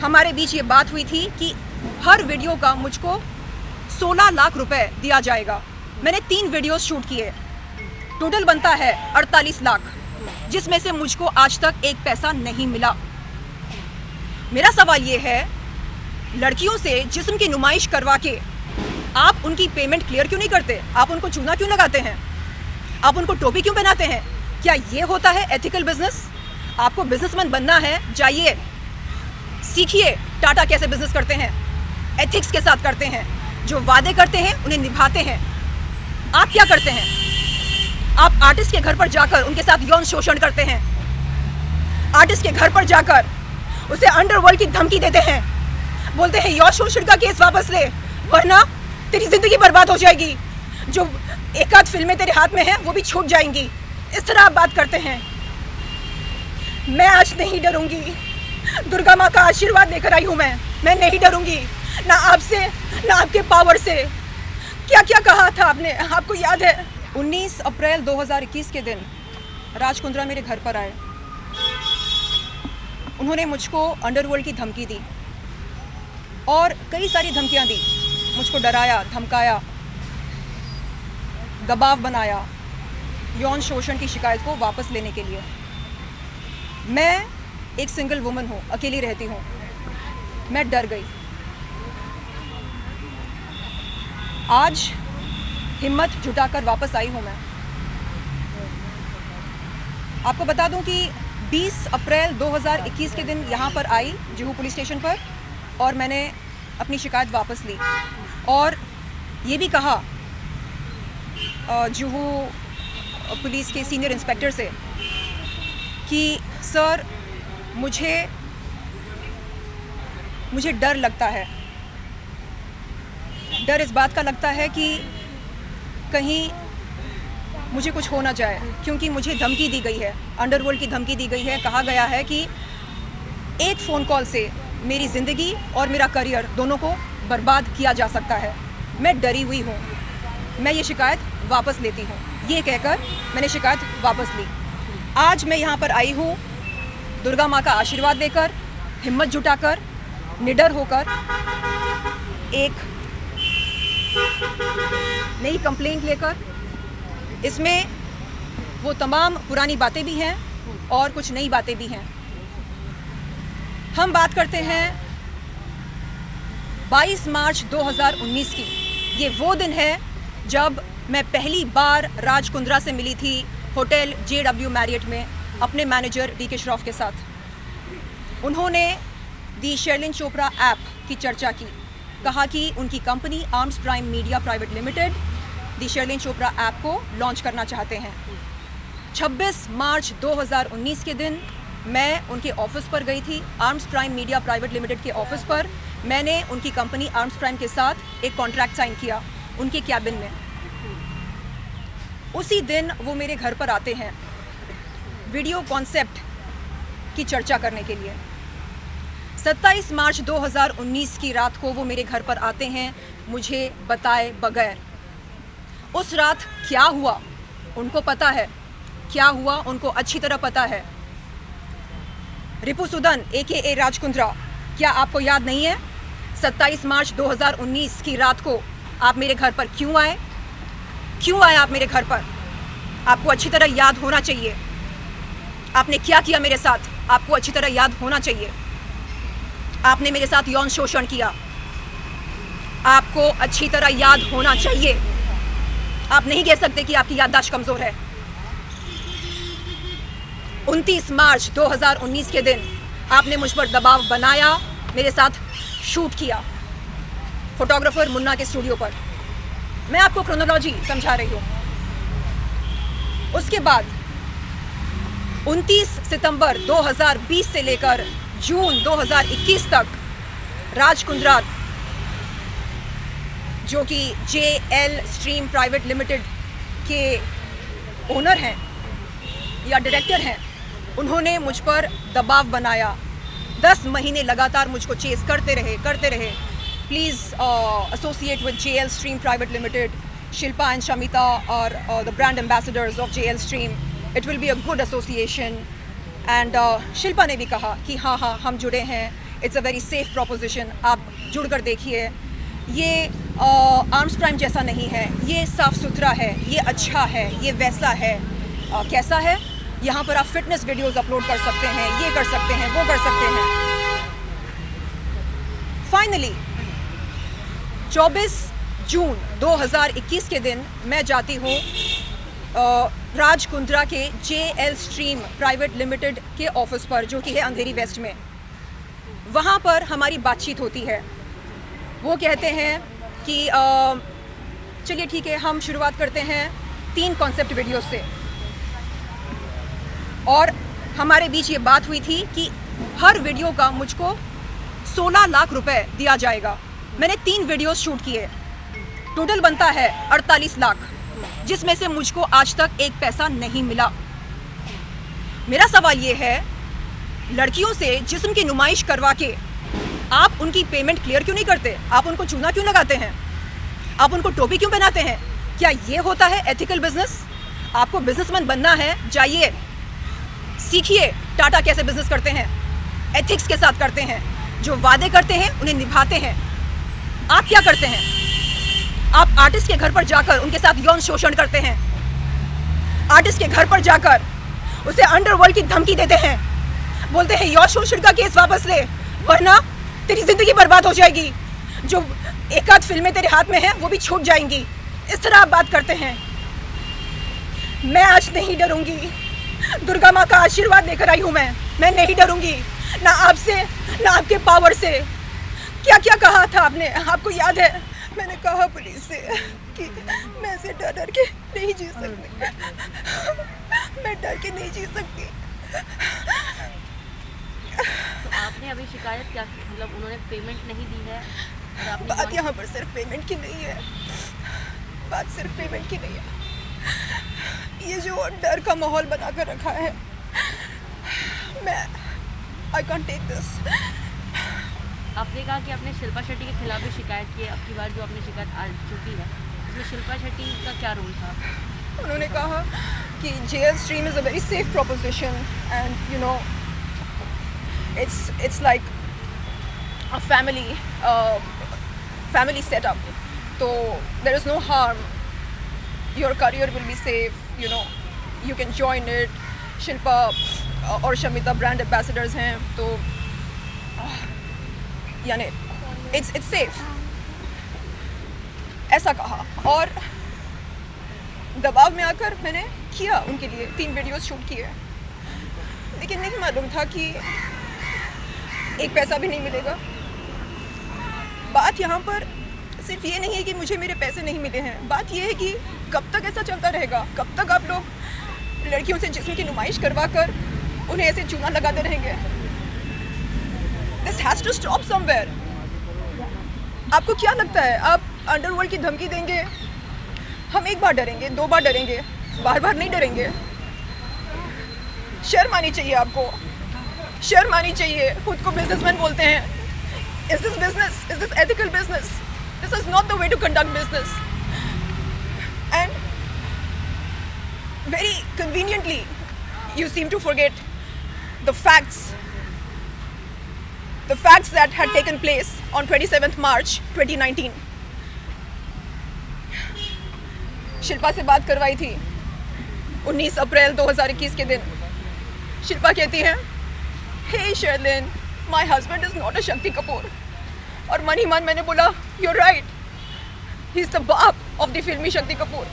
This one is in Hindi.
हमारे बीच ये बात हुई थी कि हर वीडियो का मुझको 16 लाख रुपए दिया जाएगा। मैंने 3 वीडियोस शूट किए, टोटल बनता है 48 लाख, जिसमें से मुझको आज तक एक पैसा नहीं मिला। मेरा सवाल ये है, लड़कियों से जिस्म की नुमाइश करवा के आप उनकी पेमेंट क्लियर क्यों नहीं करते? आप उनको चूना क्यों लगाते हैं? आप उनको टोपी क्यों पहनाते हैं? क्या ये होता है एथिकल बिजनेस? आपको बिजनेसमैन बनना है, जाइए सीखिए टाटा कैसे बिजनेस करते हैं, एथिक्स के साथ करते हैं, जो वादे करते हैं उन्हें निभाते हैं। आप क्या करते हैं? आप आर्टिस्ट के घर पर जाकर उनके साथ यौन शोषण करते हैं, आर्टिस्ट के घर पर जाकर उसे अंडरवर्ल्ड की धमकी देते हैं, बोलते हैं यौन शोषण का केस वापस ले वरना तेरी जिंदगी बर्बाद हो जाएगी, जो एक आध फिल्में तेरे हाथ में हैं वो भी छूट जाएंगी। इस तरह आप बात करते हैं। मैं आज नहीं डरूंगी, दुर्गा माँ का आशीर्वाद लेकर आई हूँ। मैं नहीं डरूंगी, ना आपसे ना आपके पावर से। क्या क्या कहा था आपने, आपको याद है? 19 अप्रैल 2021 के दिन राज कुंद्रा मेरे घर पर आए। उन्होंने मुझको अंडरवर्ल्ड की धमकी दी और कई सारी धमकियाँ दी, मुझको डराया, धमकाया, दबाव बनाया यौन शोषण की शिकायत को वापस लेने के लिए। मैं एक सिंगल वुमन हूँ, अकेली रहती हूँ। मैं डर गई। आज हिम्मत जुटाकर वापस आई हूँ मैं। आपको बता दूँ कि 20 अप्रैल 2021 के दिन यहाँ पर आई जुहू पुलिस स्टेशन पर और मैंने अपनी शिकायत वापस ली और ये भी कहा जुहू पुलिस के सीनियर इंस्पेक्टर से कि सर मुझे डर लगता है। डर इस बात का लगता है कि कहीं मुझे कुछ हो ना जाए, क्योंकि मुझे धमकी दी गई है, अंडरवर्ल्ड की धमकी दी गई है। कहा गया है कि एक फ़ोन कॉल से मेरी ज़िंदगी और मेरा करियर दोनों को बर्बाद किया जा सकता है। मैं डरी हुई हूँ, मैं ये शिकायत वापस लेती हूँ। ये कहकर मैंने शिकायत वापस ली। आज मैं यहाँ पर आई हूँ दुर्गा माँ का आशीर्वाद लेकर, हिम्मत जुटाकर, निडर होकर एक नई कंप्लेंट लेकर। इसमें वो तमाम पुरानी बातें भी हैं और कुछ नई बातें भी हैं। हम बात करते हैं 22 मार्च 2019 की। ये वो दिन है जब मैं पहली बार राज कुंद्रा से मिली थी होटल JW मैरियट में अपने मैनेजर DK श्रॉफ के साथ। उन्होंने दी शर्लिन चोपड़ा ऐप की चर्चा की, कहा कि उनकी company arms prime media private limited दी शर्लिन चोपड़ा ऐप को लॉन्च करना चाहते हैं। 26 मार्च 2019 के दिन मैं उनके ऑफिस पर गई थी, arms prime media private limited के ऑफिस पर। मैंने उनकी कंपनी आर्म्स प्राइम के साथ एक कॉन्ट्रैक्ट साइन किया उनके कैबिन में। उसी दिन वो मेरे घर पर आते हैं वीडियो कॉन्सेप्ट की चर्चा करने के लिए। 27 मार्च 2019 की रात को वो मेरे घर पर आते हैं मुझे बताए बगैर। उस रात क्या हुआ उनको पता है, क्या हुआ उनको अच्छी तरह पता है। रिपुसुदन AKA राज कुंद्रा, क्या आपको याद नहीं है 27 मार्च 2019 की रात को आप मेरे घर पर क्यों आए? क्यों आए आप मेरे घर पर? आपको अच्छी तरह याद होना चाहिए। आपने क्या किया मेरे साथ, आपको अच्छी तरह याद होना चाहिए। आपने मेरे साथ यौन शोषण किया, आपको अच्छी तरह याद होना चाहिए। आप नहीं कह सकते कि आपकी याददाश्त कमज़ोर है। 29 मार्च 2019 के दिन आपने मुझ पर दबाव बनाया, मेरे साथ शूट किया फोटोग्राफर मुन्ना के स्टूडियो पर। मैं आपको क्रोनोलॉजी समझा रही हूँ। उसके बाद 29 सितंबर 2020 से लेकर जून 2021 तक राज कुंद्रा, जो कि JL स्ट्रीम प्राइवेट लिमिटेड के ओनर हैं या डायरेक्टर हैं, उन्होंने मुझ पर दबाव बनाया। 10 महीने लगातार मुझको चेस करते रहे। Please associate with JL stream private limited, Shilpa and Shamita are the brand ambassadors of JL Stream. It will be a good association. And Shilpa ने भी कहा कि हाँ हम जुड़े हैं, it's a very safe proposition, आप जुड़कर देखिए। ये आर्म्स क्राइम जैसा नहीं है, ये साफ़ सुथरा है, ये अच्छा है, ये वैसा है। कैसा है? यहाँ पर आप फिटनेस वीडियोस अपलोड कर सकते हैं, ये कर सकते हैं, वो कर सकते हैं। फाइनली 24 जून 2021 के दिन मैं जाती हूँ राज कुंद्रा के JL स्ट्रीम प्राइवेट लिमिटेड के ऑफिस पर, जो कि है अंधेरी वेस्ट में। वहाँ पर हमारी बातचीत होती है। वो कहते हैं कि चलिए ठीक है, हम शुरुआत करते हैं 3 कॉन्सेप्ट वीडियोस से। और हमारे बीच ये बात हुई थी कि हर वीडियो का मुझको 16 लाख रुपए दिया जाएगा। मैंने 3 वीडियोस शूट किए, टोटल बनता है 48 लाख, जिसमें से मुझको आज तक एक पैसा नहीं मिला। मेरा सवाल ये है, लड़कियों से जिस्म की नुमाइश करवा के आप उनकी पेमेंट क्लियर क्यों नहीं करते? आप उनको चूना क्यों लगाते हैं? आप उनको टोपी क्यों पहनाते हैं? क्या ये होता है एथिकल बिजनेस? आपको बिजनेसमैन बनना है, जाइए सीखिए टाटा कैसे बिजनेस करते हैं, एथिक्स के साथ करते हैं। जो वादे करते हैं उन्हें निभाते हैं। आप क्या करते हैं? आप आर्टिस्ट के घर पर जाकर उनके साथ यौन शोषण करते हैं। आर्टिस्ट के घर पर जाकर उसे अंडरवर्ल्ड की धमकी देते हैं, बोलते हैं यौन शोषण का केस वापस ले, वरना तेरी जिंदगी बर्बाद हो जाएगी। जो एक आध फिल्में तेरे हाथ में हैं वो भी छूट जाएंगी। इस तरह आप बात करते हैं। मैं आज नहीं डरूंगी, दुर्गा माँ का आशीर्वाद लेकर आई हूँ मैं नहीं डरूंगी, ना आपसे ना आपके पावर से। क्या क्या कहा था आपने, आपको याद है? मैंने कहा पुलिस से कि मैं ऐसे डर के नहीं जी सकती, मैं डर के नहीं जी सकती। तो आपने अभी शिकायत क्या की? मतलब उन्होंने पेमेंट नहीं दी है और आपने बात यहाँ पर सिर्फ पेमेंट की नहीं है, बात सिर्फ पेमेंट की नहीं है। ये जो डर का माहौल बनाकर रखा है, मैं आई कांट टेक दिस। आपने कहा कि आपने शिल्पा शेट्टी के खिलाफ भी शिकायत की है। अब की बार जो आपने शिकायत आ चुकी है, इसमें शिल्पा शेट्टी का क्या रोल था? उन्होंने कहा कि JL stream is a very safe proposition and you know it's like a family setup, so there is no harm, your career will be safe, you know, you can join it. Shilpa और शमिता ब्रांड एम्बेसडर्स हैं, तो यानी it's safe, ऐसा कहा। और दबाव में आकर मैंने किया उनके लिए 3 वीडियोस शूट किए, लेकिन नहीं मालूम था कि एक पैसा भी नहीं मिलेगा। बात यहाँ पर सिर्फ ये नहीं है कि मुझे मेरे पैसे नहीं मिले हैं, बात ये है कि कब तक ऐसा चलता रहेगा? कब तक आप लोग लड़कियों से जिस्म की नुमाइश करवा कर उन्हें ऐसे चूना लगाते रहेंगे? This has to stop somewhere. आपको क्या लगता है, आप अंडरवर्ल्ड की धमकी देंगे? हम एक बार डरेंगे, 2 बार डरेंगे, बार बार नहीं डरेंगे। शर्म आनी चाहिए आपको, शर्म आनी चाहिए। खुद को बिजनेसमैन बोलते हैं। Is this business? Is this ethical business? This is not the way to conduct business. And very conveniently you seem to forget the facts that had taken place on 27th March 2019. Shilpa से बात करवाई थी 19 अप्रैल 2021 के दिन। शिल्पा कहती है, hey Sherlyn, my husband is not a Shakti Kapoor. और मन ही मन मैंने बोला, you are right, he is the बाप ऑफ द फिल्मी शक्ति कपूर।